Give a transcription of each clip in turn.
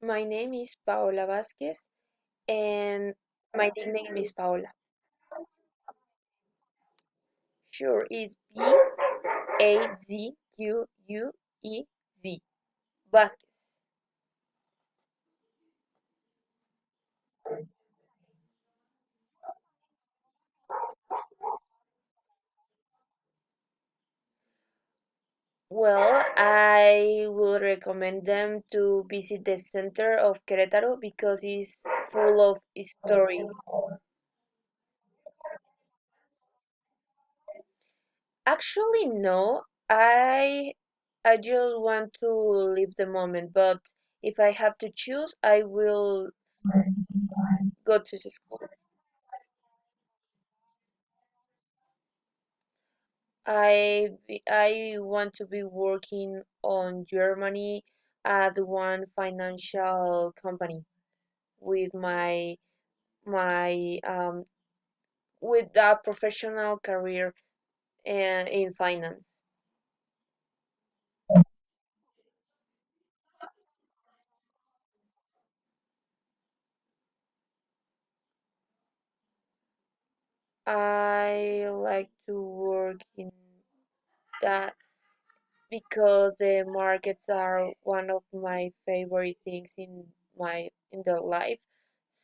My name is Paola Vasquez and my nickname is Paola. Sure, is Bazquez. Vasquez. Well, I would recommend them to visit the center of Querétaro because it's full of history. Actually, no. I just want to live the moment, but if I have to choose, I will go to the school. I want to be working on Germany at one financial company with my with a professional career in finance. I like to work in that because the markets are one of my favorite things in the life.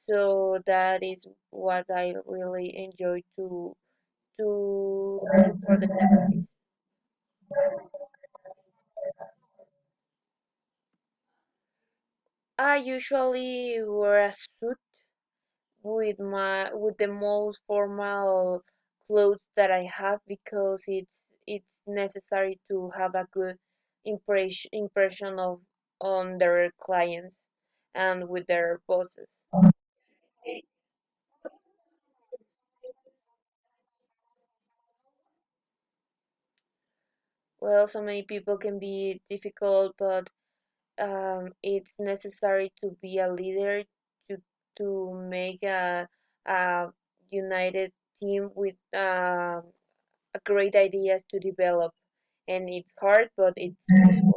So that is what I really enjoy to look for the tendencies. I usually wear a suit with the most formal clothes that I have because it's necessary to have a good impression of on their clients and with their bosses. Well, so many people can be difficult, but it's necessary to be a leader to make a united team with a great ideas to develop. And it's hard, but it's possible.